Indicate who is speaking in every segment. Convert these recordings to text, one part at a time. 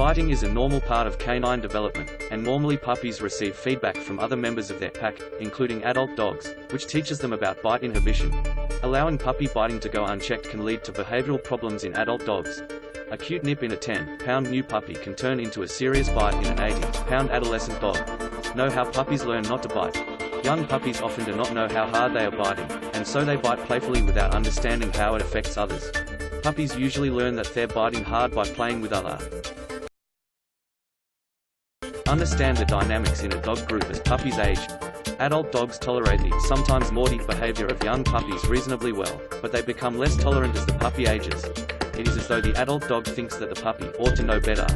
Speaker 1: Biting is a normal part of canine development, and normally puppies receive feedback from other members of their pack, including adult dogs, which teaches them about bite inhibition. Allowing puppy biting to go unchecked can lead to behavioral problems in adult dogs. A cute nip in a 10-pound new puppy can turn into a serious bite in an 80-pound adolescent dog. Know how puppies learn not to bite. Young puppies often do not know how hard they are biting, and so they bite playfully without understanding how it affects others. Puppies usually learn that they're biting hard by playing with others. Understand the dynamics in a dog group as puppies age. Adult dogs tolerate the sometimes naughty behavior of young puppies reasonably well, but they become less tolerant as the puppy ages. It is as though the adult dog thinks that the puppy ought to know better.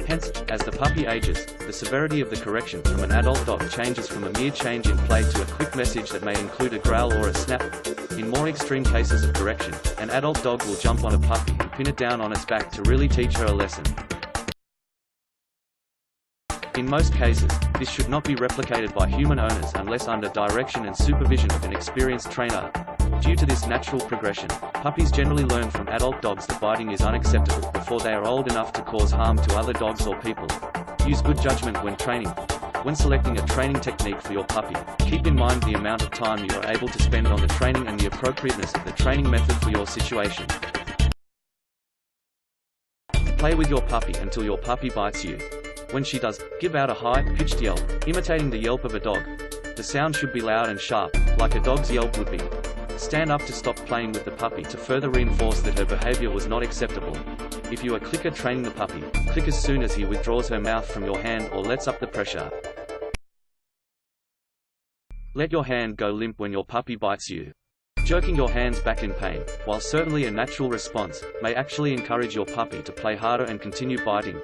Speaker 1: Hence, as the puppy ages, the severity of the correction from an adult dog changes from a mere change in play to a quick message that may include a growl or a snap. In more extreme cases of correction, an adult dog will jump on a puppy and pin it down on its back to really teach her a lesson. In most cases, this should not be replicated by human owners unless under direction and supervision of an experienced trainer. Due to this natural progression, puppies generally learn from adult dogs that biting is unacceptable before they are old enough to cause harm to other dogs or people. Use good judgment when training. When selecting a training technique for your puppy, keep in mind the amount of time you are able to spend on the training and the appropriateness of the training method for your situation. Play with your puppy until your puppy bites you. When she does, give out a high-pitched yelp, imitating the yelp of a dog. The sound should be loud and sharp, like a dog's yelp would be. Stand up to stop playing with the puppy to further reinforce that her behavior was not acceptable. If you are clicker training the puppy, click as soon as he withdraws her mouth from your hand or lets up the pressure. Let your hand go limp when your puppy bites you. Jerking your hands back in pain, while certainly a natural response, may actually encourage your puppy to play harder and continue biting.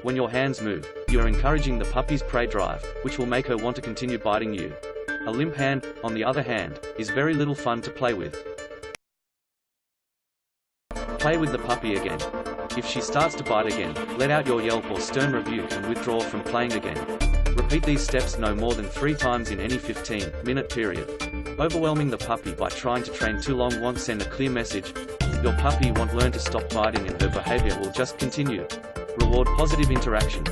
Speaker 1: When your hands move, you are encouraging the puppy's prey drive, which will make her want to continue biting you. A limp hand, on the other hand, is very little fun to play with. Play with the puppy again. If she starts to bite again, let out your yelp or stern rebuke and withdraw from playing again. Repeat these steps no more than 3 times in any 15-minute period. Overwhelming the puppy by trying to train too long won't send a clear message. Your puppy won't learn to stop biting and her behavior will just continue. Reward positive interaction.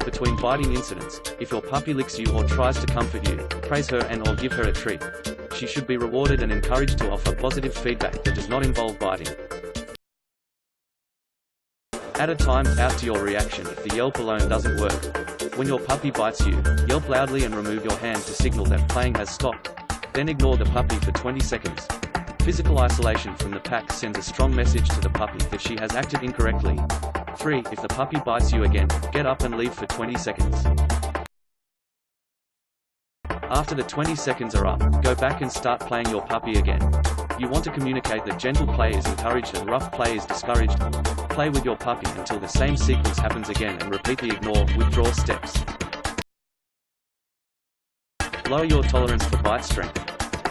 Speaker 1: Between biting incidents, if your puppy licks you or tries to comfort you, praise her and/or give her a treat. She should be rewarded and encouraged to offer positive feedback that does not involve biting. Add a time out to your reaction if the yelp alone doesn't work. When your puppy bites you, yelp loudly and remove your hand to signal that playing has stopped. Then ignore the puppy for 20 seconds. Physical isolation from the pack sends a strong message to the puppy that she has acted incorrectly. 3. If the puppy bites you again, get up and leave for 20 seconds. After the 20 seconds are up, go back and start playing your puppy again. You want to communicate that gentle play is encouraged and rough play is discouraged. Play with your puppy until the same sequence happens again and repeat the ignore, withdraw steps. Lower your tolerance for bite strength.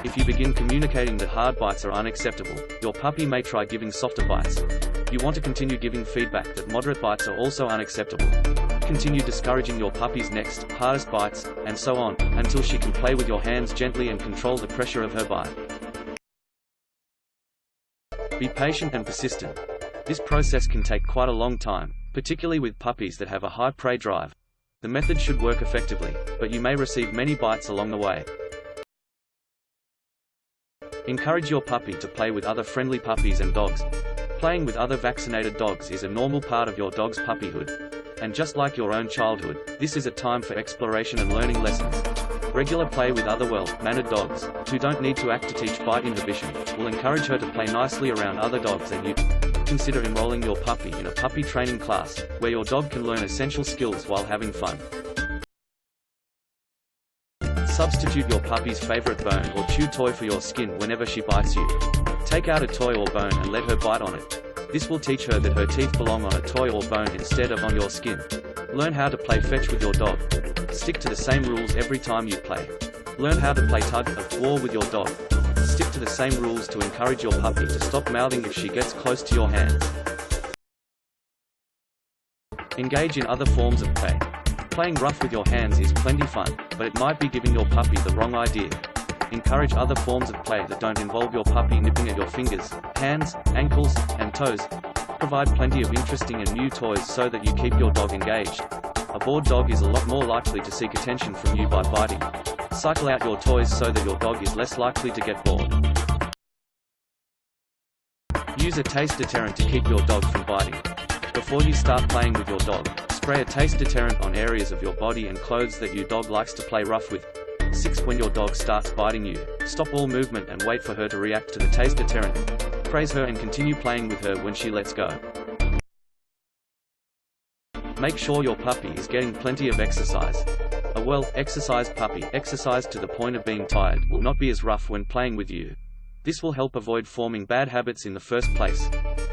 Speaker 1: If you begin communicating that hard bites are unacceptable, your puppy may try giving softer bites. You want to continue giving feedback that moderate bites are also unacceptable. Continue discouraging your puppy's next, hardest bites, and so on, until she can play with your hands gently and control the pressure of her bite. Be patient and persistent. This process can take quite a long time, particularly with puppies that have a high prey drive. The method should work effectively, but you may receive many bites along the way. Encourage your puppy to play with other friendly puppies and dogs. Playing with other vaccinated dogs is a normal part of your dog's puppyhood. And just like your own childhood, this is a time for exploration and learning lessons. Regular play with other well-mannered dogs, who don't need to act to teach bite inhibition, will encourage her to play nicely around other dogs, and you consider enrolling your puppy in a puppy training class, where your dog can learn essential skills while having fun. Substitute your puppy's favorite bone or chew toy for your skin whenever she bites you. Take out a toy or bone and let her bite on it. This will teach her that her teeth belong on a toy or bone instead of on your skin. Learn how to play fetch with your dog. Stick to the same rules every time you play. Learn how to play tug of war with your dog. Stick to the same rules to encourage your puppy to stop mouthing if she gets close to your hands. Engage in other forms of play. Playing rough with your hands is plenty fun, but it might be giving your puppy the wrong idea. Encourage other forms of play that don't involve your puppy nipping at your fingers, hands, ankles, and toes. provide plenty of interesting and new toys so that you keep your dog engaged. A bored dog is a lot more likely to seek attention from you by biting. Cycle out your toys so that your dog is less likely to get bored. Use a taste deterrent to keep your dog from biting. Before you start playing with your dog, spray a taste deterrent on areas of your body and clothes that your dog likes to play rough with. 6. When your dog starts biting you, stop all movement and wait for her to react to the taste deterrent. Praise her and continue playing with her when she lets go. Make sure your puppy is getting plenty of exercise. A well-exercised puppy, exercised to the point of being tired, will not be as rough when playing with you. This will help avoid forming bad habits in the first place.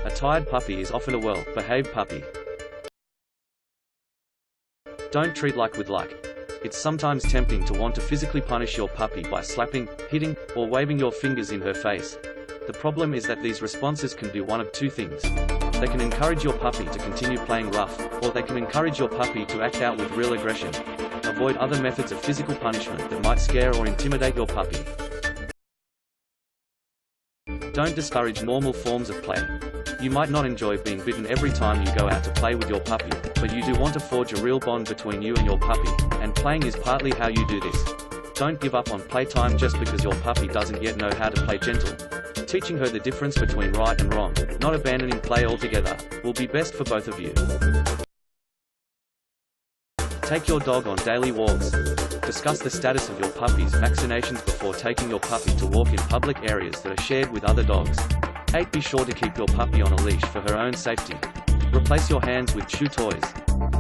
Speaker 1: A tired puppy is often a well-behaved puppy. Don't treat like with like. It's sometimes tempting to want to physically punish your puppy by slapping, hitting, or waving your fingers in her face. The problem is that these responses can do one of two things. They can encourage your puppy to continue playing rough, or they can encourage your puppy to act out with real aggression. Avoid other methods of physical punishment that might scare or intimidate your puppy. Don't discourage normal forms of play. You might not enjoy being bitten every time you go out to play with your puppy, but you do want to forge a real bond between you and your puppy, and playing is partly how you do this. Don't give up on playtime just because your puppy doesn't yet know how to play gentle. Teaching her the difference between right and wrong, not abandoning play altogether, will be best for both of you. Take your dog on daily walks. Discuss the status of your puppy's vaccinations before taking your puppy to walk in public areas that are shared with other dogs. 8. Be sure to keep your puppy on a leash for her own safety. Replace your hands with chew toys.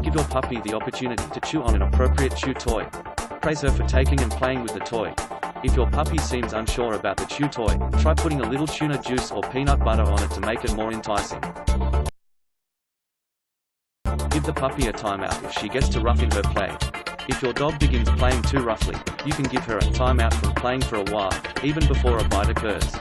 Speaker 1: Give your puppy the opportunity to chew on an appropriate chew toy. Praise her for taking and playing with the toy. If your puppy seems unsure about the chew toy, try putting a little tuna juice or peanut butter on it to make it more enticing. Give the puppy a timeout if she gets too rough in her play. If your dog begins playing too roughly, you can give her a timeout from playing for a while, even before a bite occurs.